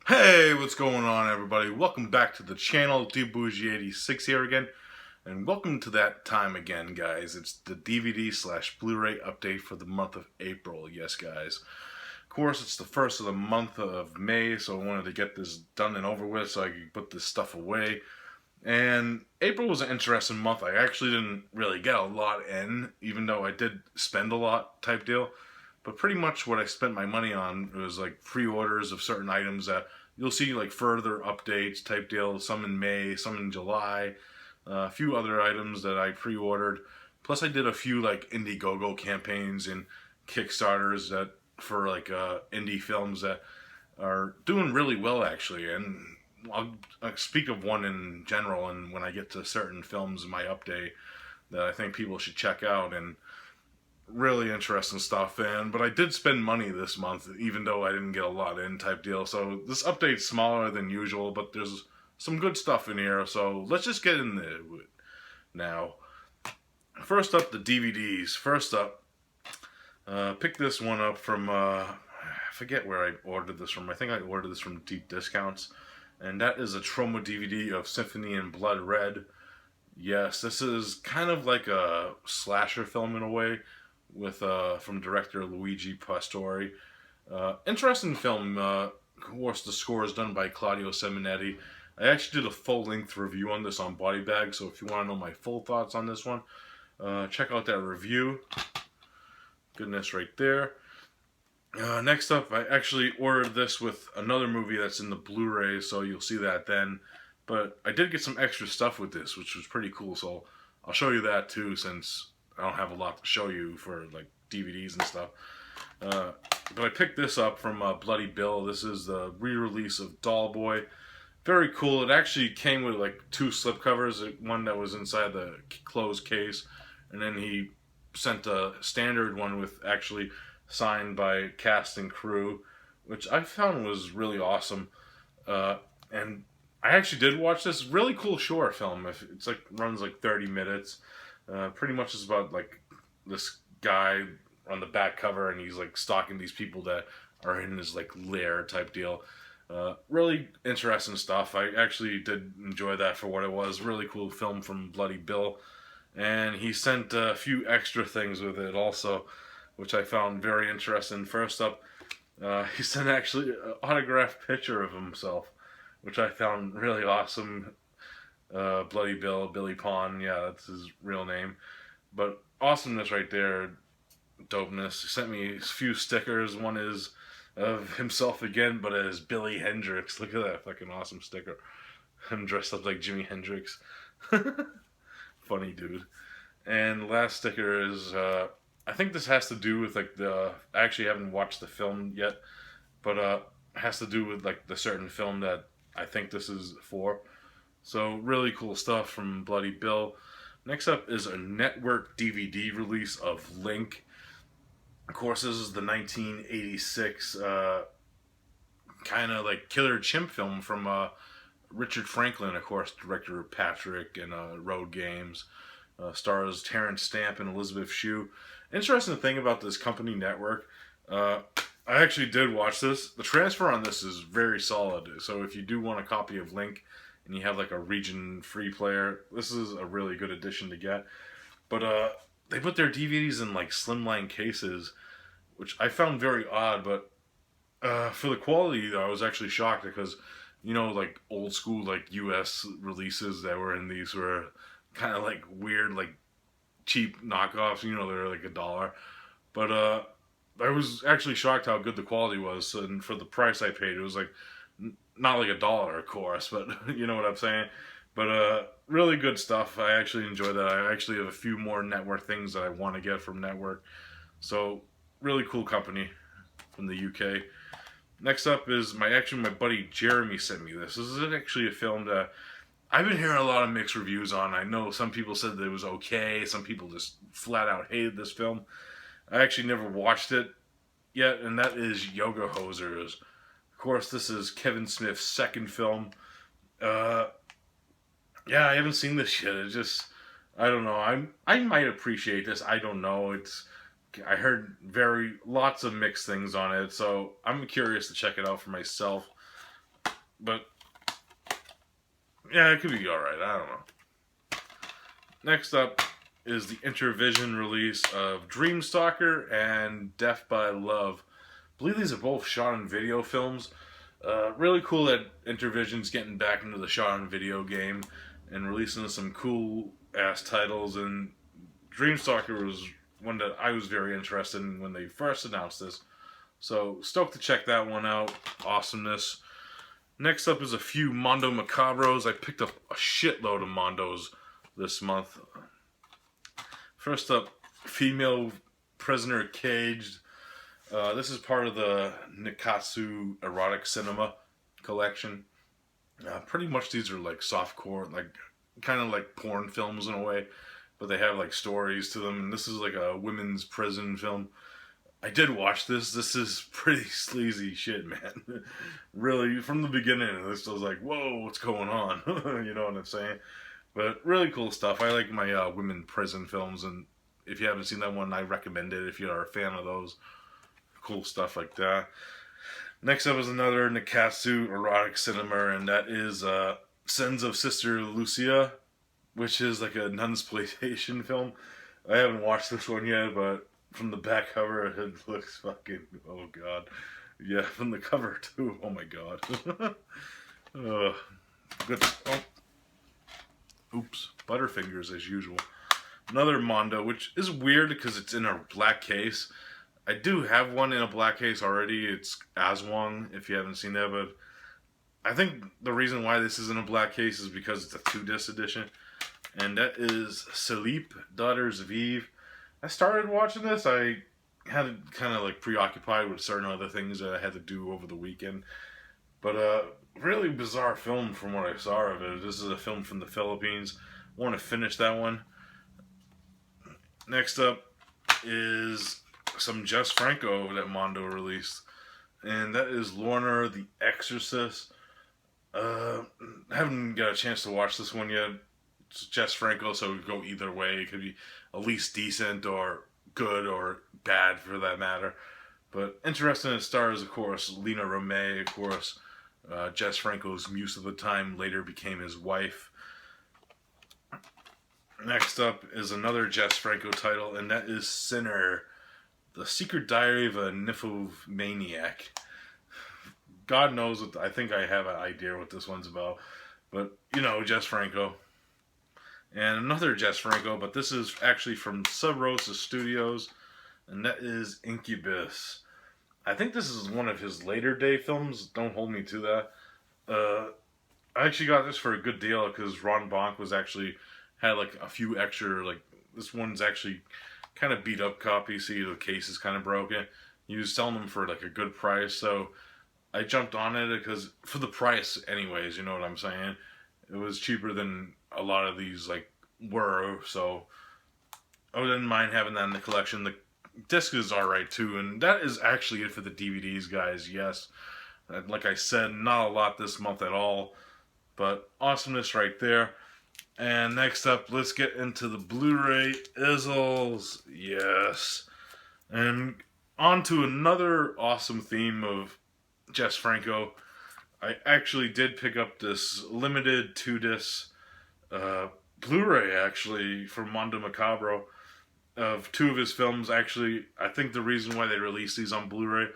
Hey, what's going on, everybody? Welcome back to the channel. DBougie86 here again, and welcome to that time again, guys. It's the DVD/Blu-ray update for the month of April. Yes, guys. Of course, it's the first of the month of May, so I wanted to get this done and over with so I could put this stuff away. And April was an interesting month. I actually didn't really get a lot in, even though I did spend a lot type deal. But pretty much what I spent my money on was like pre-orders of certain items that you'll see like further updates type deal. Some in May, some in July. A few other items that I pre-ordered. Plus I did a few like Indiegogo campaigns and Kickstarters that for like indie films that are doing really well actually. And I'll speak of one in general, and when I get to certain films in my update that I think people should check out, and really interesting stuff. And but I did spend money this month, even though I didn't get a lot in type deal. So this update's smaller than usual, but there's some good stuff in here. So let's just get into it now. First up, the DVDs. First up, pick this one up from I forget where I ordered this from. I think I ordered this from Deep Discounts, and that is a Troma DVD of Symphony in Blood Red. Yes, this is kind of like a slasher film in a way, with from director Luigi Pastori. Interesting film. Of course, the score is done by Claudio Simonetti. I actually did a full-length review on this on Body Bag, so if you want to know my full thoughts on this one, check out that review. Goodness, right there. Next up, I actually ordered this with another movie that's in the Blu-ray, so you'll see that then. But I did get some extra stuff with this, which was pretty cool, so I'll show you that too, since I don't have a lot to show you for like DVDs and stuff. But I picked this up from Bloody Bill. This is the re-release of Doll Boy. Very cool. It actually came with like two slipcovers, one that was inside the closed case, and then he sent a standard one with actually signed by cast and crew, which I found was really awesome. And I actually did watch this really cool short film. It's like runs like 30 minutes. Pretty much is about like this guy on the back cover, and he's like stalking these people that are in his like lair type deal. Really interesting stuff. I actually did enjoy that for what it was. Really cool film from Bloody Bill, and he sent a few extra things with it also, which I found very interesting. First up, he sent actually an autographed picture of himself, which I found really awesome. Bloody Bill, Billy Pond, yeah, that's his real name. But awesomeness right there, dopeness. He sent me a few stickers. One is of himself again, but as Billy Hendrix. Look at that fucking awesome sticker. Him dressed up like Jimi Hendrix. Funny dude. And the last sticker is, I think this has to do with like I actually haven't watched the film yet, but it has to do with like the certain film that I think this is for. So really cool stuff from Bloody Bill. Next up is a network DVD release of Link. Of course, this is the 1986 kind of like killer chimp film from Richard Franklin, of course, director of Patrick and Road Games. Stars Terrence Stamp and Elizabeth Shue. Interesting thing about this company network, I actually did watch this. The transfer on this is very solid. So if you do want a copy of Link and you have like a region free player, this is a really good addition to get. But they put their DVDs in like slimline cases, which I found very odd. But for the quality, though, I was actually shocked because, you know, like old school like U.S. releases that were in these were kind of like weird, like cheap knockoffs. You know, they're like $1. But I was actually shocked how good the quality was, and for the price I paid, it was like not like $1, of course, but you know what I'm saying. But really good stuff. I actually enjoy that. I actually have a few more network things that I want to get from network. So really cool company from the UK. Next up is my buddy Jeremy sent me this. This is actually a film that I've been hearing a lot of mixed reviews on. I know some people said that it was okay. Some people just flat out hated this film. I actually never watched it yet, and that is Yoga Hosers. Of course, this is Kevin Smith's second film. Uh, yeah, I haven't seen this yet. It's just, I don't know. I might appreciate this. I don't know. I heard lots of mixed things on it, so I'm curious to check it out for myself. but yeah, it could be alright. I don't know. Next up is the Intervision release of Dreamstalker and Death by Love. I believe these are both shot on video films. Really cool that Intervision's getting back into the shot on video game and releasing some cool ass titles. And Dreamstalker was one that I was very interested in when they first announced this. So stoked to check that one out. Awesomeness. Next up is a few Mondo Macabros. I picked up a shitload of Mondos this month. First up, Female Prisoner Caged. This is part of the Nikatsu Erotic Cinema collection. Pretty much these are like softcore, like kind of like porn films in a way, but they have like stories to them. And this is like a women's prison film. I did watch this. This is pretty sleazy shit, man. Really, from the beginning, this was like, whoa, what's going on? You know what I'm saying? But really cool stuff. I like my women prison films, and if you haven't seen that one, I recommend it if you're a fan of those. Cool stuff like that. Next up is another Nikatsu Erotic Cinema, and that is Sins of Sister Lucia, which is like a nunsploitation film. I haven't watched this one yet, but from the back cover, it looks fucking, oh god. Yeah, from the cover too, oh my god. Good. Oh. Oops, Butterfingers as usual. Another Mondo, which is weird because it's in a black case. I do have one in a black case already. It's Aswang, if you haven't seen that, but I think the reason why this is in a black case is because it's a 2-disc edition. And that is Salip, Daughters of Eve. I started watching this. I had kind of like preoccupied with certain other things that I had to do over the weekend. But really bizarre film from what I saw of it. This is a film from the Philippines. I want to finish that one. Next up is some Jess Franco that Mondo released. And that is Lorna the Exorcist. I haven't got a chance to watch this one yet. It's Jess Franco, so it could go either way. It could be at least decent or good or bad for that matter. But interesting, it stars, of course, Lena Romay, of course, Jess Franco's muse of the time, later became his wife. Next up is another Jess Franco title, and that is Sinner, The Secret Diary of a Nymphomaniac. God knows what, I think I have an idea what this one's about. But, you know, Jess Franco. And another Jess Franco, but this is actually from Sub Rosa Studios, and that is Incubus. I think this is one of his later day films. Don't hold me to that. I actually got this for a good deal because Ron Bonk was actually had like a few extra, like this one's actually kind of beat up copy. See, the case is kind of broken. He was selling them for like a good price, so I jumped on it because for the price, anyways. You know what I'm saying? It was cheaper than a lot of these like were, so I didn't mind having that in the collection. The disc is alright too, and that is actually it for the DVDs, guys. Yes, like I said, not a lot this month at all, but awesomeness right there. And next up, let's get into the Blu-ray Izzles. Yes, and on to another awesome theme of Jess Franco. I actually did pick up this limited 2-disc Blu-ray, actually, from Mondo Macabro of 2 of his films. Actually, I think the reason why they released these on Blu-ray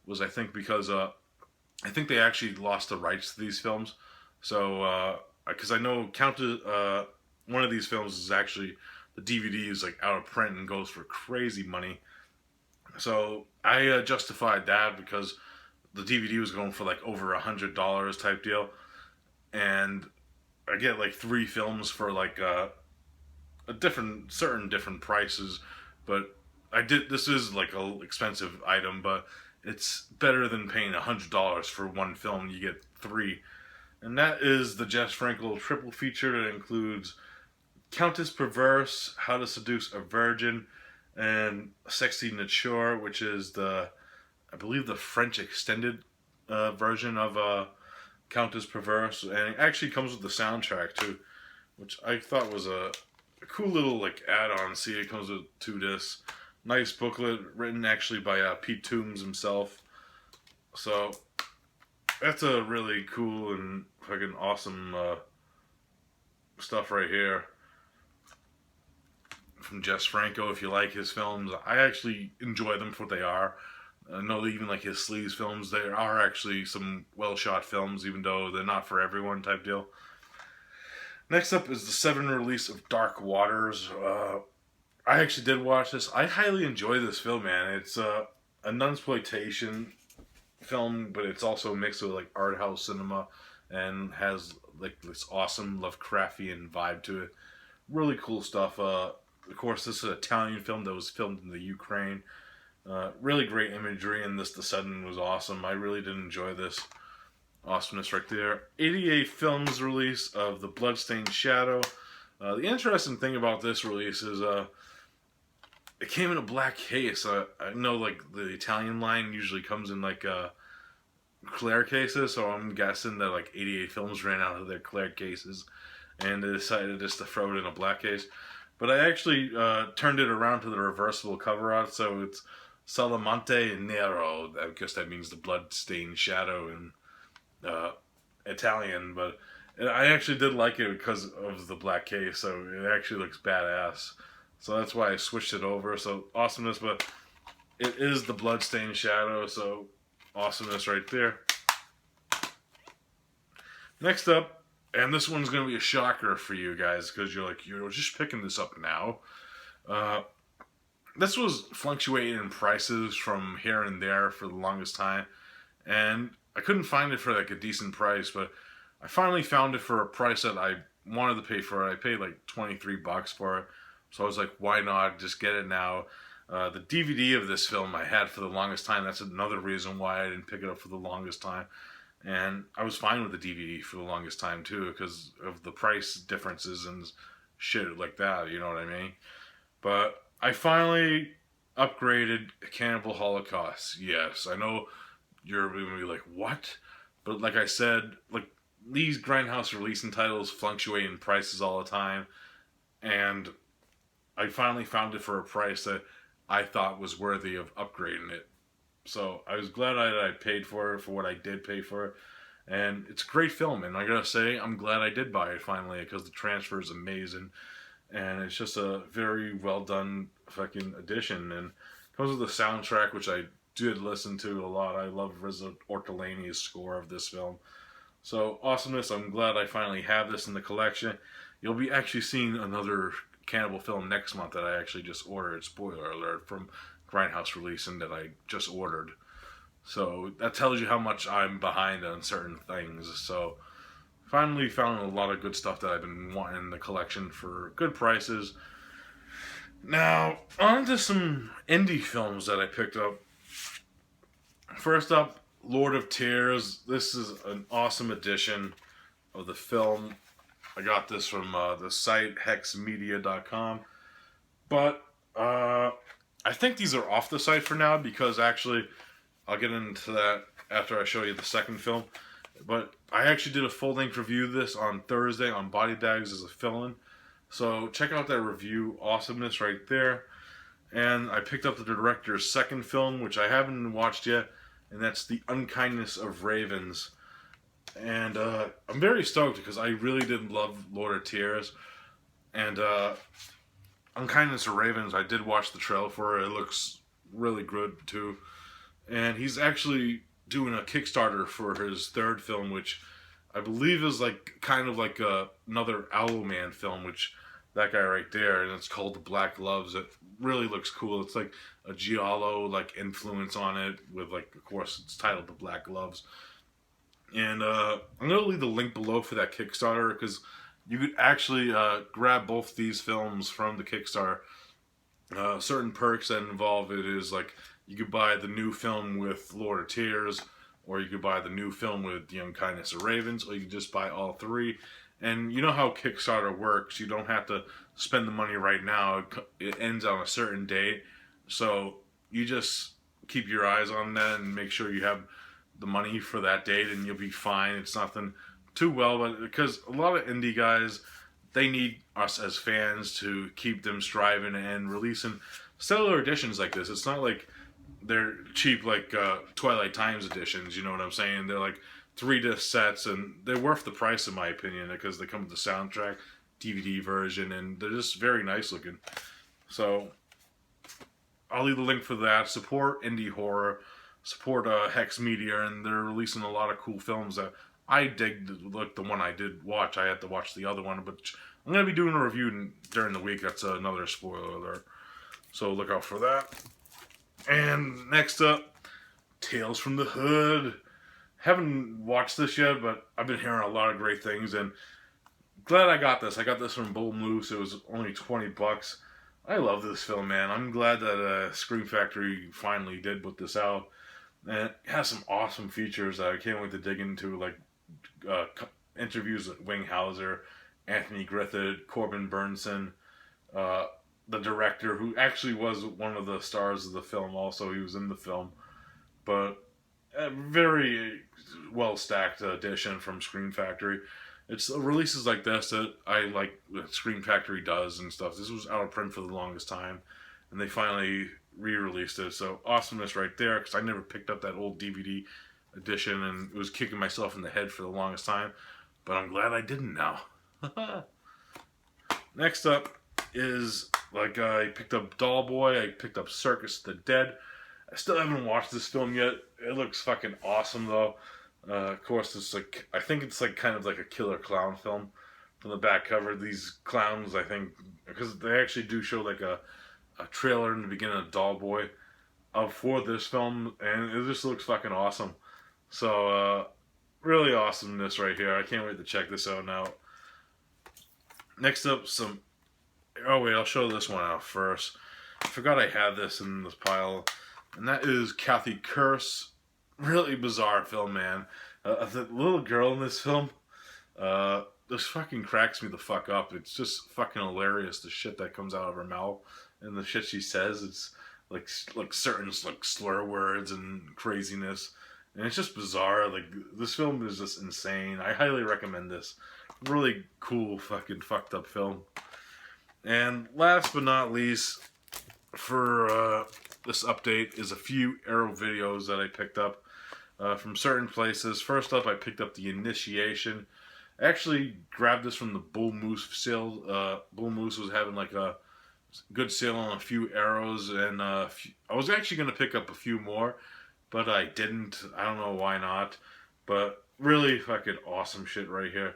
was I think because I think they actually lost the rights to these films. So, because I know one of these films is actually, the DVD is like out of print and goes for crazy money. So, I justified that because the DVD was going for like over $100 type deal, and I get like 3 films for like certain different prices. But this is like a expensive item, but it's better than paying $100 for one film. You get 3, and that is the Jess Franco triple feature that includes Countess Perverse, How to Seduce a Virgin, and Sexy Nature, which is I believe the French extended version of Countess Perverse, and it actually comes with the soundtrack too, which I thought was a cool little like add-on. See, it comes with 2 discs. Nice booklet written actually by Pete Toombs himself. So That's a really cool and fucking awesome stuff right here from Jess Franco. If you like his films, I actually enjoy them for what they are. I know even like his Sleeves films, there are actually some well shot films, even though they're not for everyone type deal. Next up is the 7 release of Dark Waters. I actually did watch this. I highly enjoy this film, man. It's a nunsploitation film, but it's also mixed with like art house cinema and has like this awesome Lovecraftian vibe to it. Really cool stuff. Of course, this is an Italian film that was filmed in the Ukraine. Really great imagery, and the setting was awesome. I really did enjoy this. Awesomeness right there. 88 films release of The Bloodstained Shadow. The interesting thing about this release is it came in a black case. I know like the Italian line usually comes in like clear cases, so I'm guessing that like 88 films ran out of their clear cases and they decided just to throw it in a black case. But I actually turned it around to the reversible cover art, so it's Salamante Nero. I guess that means the blood-stained shadow in Italian, but I actually did like it because of the black case, so it actually looks badass. So that's why I switched it over. So awesomeness, but it is the blood-stained shadow, so awesomeness right there. Next up, and this one's going to be a shocker for you guys because you're just picking this up now. This was fluctuating in prices from here and there for the longest time, and I couldn't find it for like a decent price, but I finally found it for a price that I wanted to pay for it. I paid like $23 for it, so I was like, why not just get it now? The DVD of this film I had for the longest time. That's another reason why I didn't pick it up for the longest time. And I was fine with the DVD for the longest time too, because of the price differences and shit like that, you know what I mean? But I finally upgraded Cannibal Holocaust. Yes, I know you're going to be like, what? But like I said, like these Grindhouse releasing titles fluctuate in prices all the time. And I finally found it for a price that I thought was worthy of upgrading it. So I was glad I paid for it for what I did pay for it. And it's a great film. And I gotta say, I'm glad I did buy it finally because the transfer is amazing. And it's just a very well done fucking edition. And comes with the soundtrack, which I did listen to a lot. I love Rizzo Ortolani's score of this film. So awesomeness. I'm glad I finally have this in the collection. You'll be actually seeing another Cannibal film next month that I actually just ordered. Spoiler alert, from Grindhouse releasing that I just ordered. So that tells you how much I'm behind on certain things. So finally found a lot of good stuff that I've been wanting in the collection for good prices. Now, on to some indie films that I picked up. First up, Lord of Tears. This is an awesome edition of the film. I got this from the site hexmedia.com. But I think these are off the site for now because actually I'll get into that after I show you the second film. But I actually did a full-length review of this on Thursday on Body Bags as a fill-in. So check out that review. Awesomeness right there. And I picked up the director's second film, which I haven't watched yet, and that's The Unkindness of Ravens. And I'm very stoked because I really did love Lord of Tears. And Unkindness of Ravens, I did watch the trailer for it. It looks really good too. And he's actually doing a Kickstarter for his third film, which I believe is like kind of like another Owlman film, which that guy right there, and it's called The Black Gloves. It really looks cool. It's like a giallo like influence on it with like, of course, it's titled The Black Gloves. And I'm gonna leave the link below for that Kickstarter because you could actually grab both these films from the Kickstarter. Certain perks that involve it is like you could buy the new film with Lord of Tears, or you could buy the new film with The Unkindness of Ravens, or you could just buy all three. And you know how Kickstarter works. You don't have to spend the money right now. It ends on a certain date. So you just keep your eyes on that and make sure you have the money for that date and you'll be fine. It's nothing too well, but because a lot of indie guys, they need us as fans to keep them striving and releasing stellar editions like this. It's not like they're cheap like Twilight Times editions, you know what I'm saying? They're like 3-disc sets, and they're worth the price in my opinion because they come with the soundtrack, DVD version, and they're just very nice looking. So I'll leave the link for that. Support indie horror, support Hex Media, and they're releasing a lot of cool films that I dig. Like the one I did watch, I had to watch the other one, but I'm gonna be doing a review during the week. That's another spoiler alert, so look out for that. And next up, Tales from the Hood. Haven't watched this yet, but I've been hearing a lot of great things, and glad I got this. I got this from Bull Moose. It was only $20. I love this film, man. I'm glad that Scream Factory finally did put this out. And it has some awesome features that I can't wait to dig into, like interviews with Wing Hauser, Anthony Griffith, Corbin Burnson, the director, who actually was one of the stars of the film also. He was in the film. But a very well-stacked edition from Scream Factory. It's releases like this that I like that Scream Factory does and stuff. This was out of print for the longest time, and they finally re-released it. So awesomeness right there, because I never picked up that old DVD edition and was kicking myself in the head for the longest time. But I'm glad I didn't now. Next up is, like, I picked up Doll Boy. I picked up Circus of the Dead. I still haven't watched this film yet. It looks fucking awesome, though. Of course, it's like, I think it's like kind of like a killer clown film from the back cover. These clowns, I think, because they actually do show like a trailer in the beginning of Doll Boy for this film, and it just looks fucking awesome. So, really awesomeness right here. I can't wait to check this out now. Next up, oh wait, I'll show this one out first. I forgot I had this in this pile, and that is Kathy Curse. Really bizarre film, man. The little girl in this film, this fucking cracks me the fuck up. It's just fucking hilarious, the shit that comes out of her mouth and the shit she says. It's like certain like slur words and craziness, and it's just bizarre. Like, this film is just insane. I highly recommend this. Really cool, fucking fucked up film. And last but not least, for this update is a few Arrow videos that I picked up from certain places. First up, I picked up The Initiation. I actually grabbed this from the Bull Moose sale. Bull Moose was having like a good sale on a few Arrows, and I was actually going to pick up a few more, but I didn't. I don't know why not, but really fucking awesome shit right here.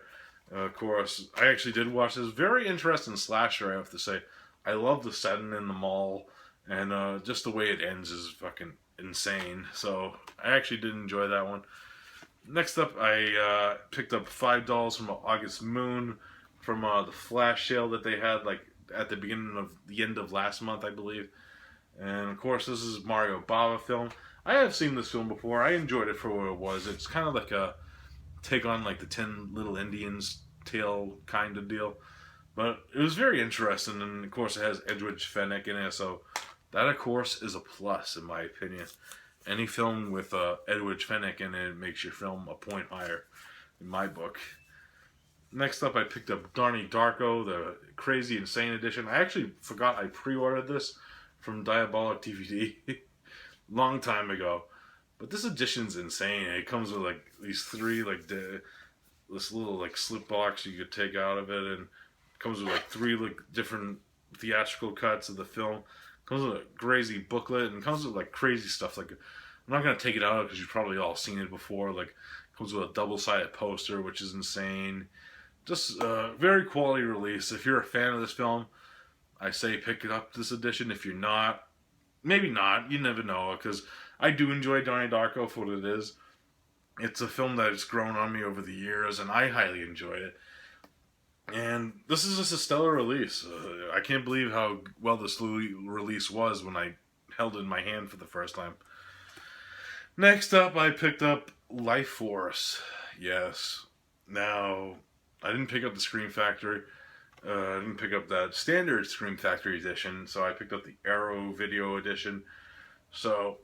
Of course, I actually did watch this very interesting slasher, I have to say. I love the setting in the mall, and just the way it ends is fucking insane. So I actually did enjoy that one. Next up, I picked up $5 from August Moon from the flash sale that they had like at the end of last month, I believe. And of course, this is Mario Bava film. I have seen this film before. I enjoyed it for what it was. It's kind of like a take on like the 10 Little Indians tale kind of deal. But it was very interesting, and of course it has Edwidge Fenwick in it, so that of course is a plus in my opinion. Any film with Edwidge Fenwick in it makes your film a point higher in my book. Next up, I picked up Donnie Darko, the Crazy Insane edition. I actually forgot I pre-ordered this from Diabolic DVD long time ago. But this edition's insane. It comes with like these three this little like slip box you could take out of it, and it comes with like three like different theatrical cuts of the film. It comes with a crazy booklet, and comes with like crazy stuff. Like, I'm not gonna take it out because you've probably all seen it before. Like, it comes with a double-sided poster, which is insane. Just very quality release. If you're a fan of this film, I say pick it up this edition. If you're not, maybe not. You never know, because I do enjoy Donnie Darko for what it is. It's a film that has grown on me over the years, and I highly enjoyed it. And this is just a stellar release. I can't believe how well this release was when I held it in my hand for the first time. Next up, I picked up Life Force. Yes. Now, I didn't pick up the Scream Factory. I didn't pick up that standard Scream Factory edition, so I picked up the Arrow Video edition. So,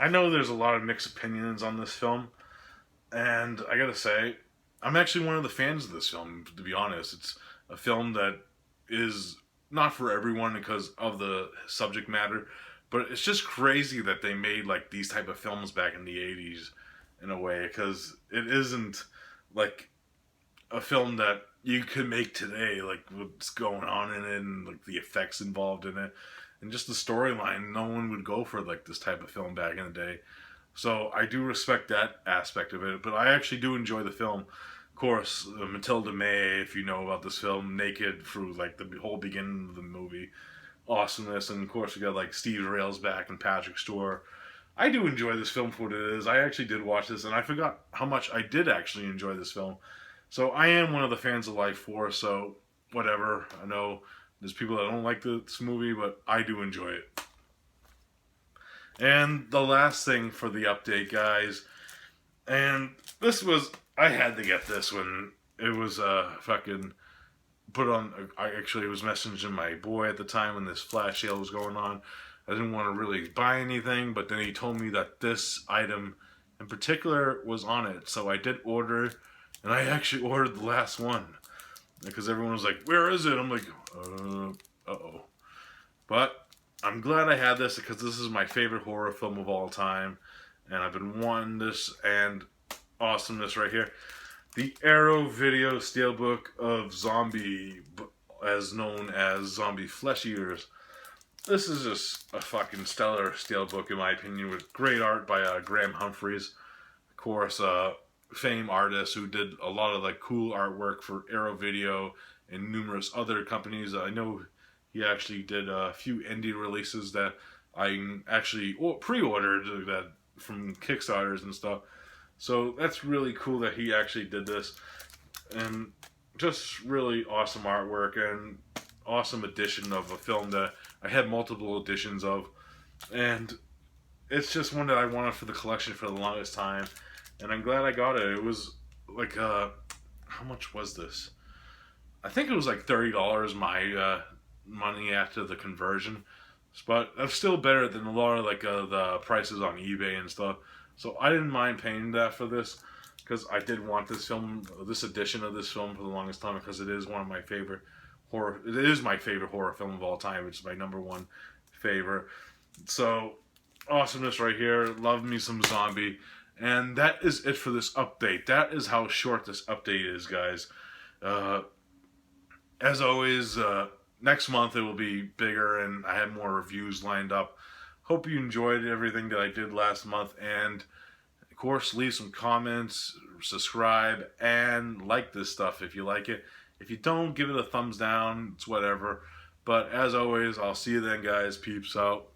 I know there's a lot of mixed opinions on this film, and I gotta say, I'm actually one of the fans of this film, to be honest. It's a film that is not for everyone because of the subject matter, but it's just crazy that they made like these type of films back in the 80s, in a way, because it isn't like a film that you could make today, like what's going on in it and like the effects involved in it and just the storyline. No one would go for like this type of film back in the day. So I do respect that aspect of it, but I actually do enjoy the film. Of course, Matilda May, if you know about this film, naked through like the whole beginning of the movie, awesomeness, and of course we got like Steve Railsback and Patrick Stewart. I do enjoy this film for what it is. I actually did watch this, and I forgot how much I did actually enjoy this film. So I am one of the fans of Life Force, so whatever. I know there's people that don't like this movie, but I do enjoy it. And the last thing for the update, guys, and this was, I had to get this when it was fucking put on. I actually was messaging my boy at the time when this flash sale was going on. I didn't want to really buy anything, but then he told me that this item in particular was on it. So I did order, and I actually ordered the last one. Because everyone was like, where is it? I'm like, uh-oh. But I'm glad I had this because this is my favorite horror film of all time. And I've been wanting this, and awesomeness right here. The Arrow Video Steelbook of Zombie, as known as Zombie Flesh Eaters. This is just a fucking stellar steelbook in my opinion, with great art by Graham Humphreys. Of course, famed artist who did a lot of like cool artwork for Arrow Video and numerous other companies. I know he actually did a few indie releases that I actually pre-ordered that from Kickstarters and stuff. So that's really cool that he actually did this, and just really awesome artwork and awesome edition of a film that I had multiple editions of, and it's just one that I wanted for the collection for the longest time, and I'm glad I got it. It was like how much was this? I think it was like $30 my money after the conversion, but that's still better than a lot of like the prices on eBay and stuff. So I didn't mind paying that for this because I did want this film, this edition of this film for the longest time, because it is one of my favorite horror. It is my favorite horror film of all time. It's my #1 favorite. So awesomeness right here. Love me some zombie. And that is it for this update. That is how short this update is, guys. As always, next month it will be bigger, and I have more reviews lined up. Hope you enjoyed everything that I did last month, and of course leave some comments, subscribe, and like this stuff if you like it. If you don't, give it a thumbs down. It's whatever. But as always, I'll see you then, guys. Peeps out.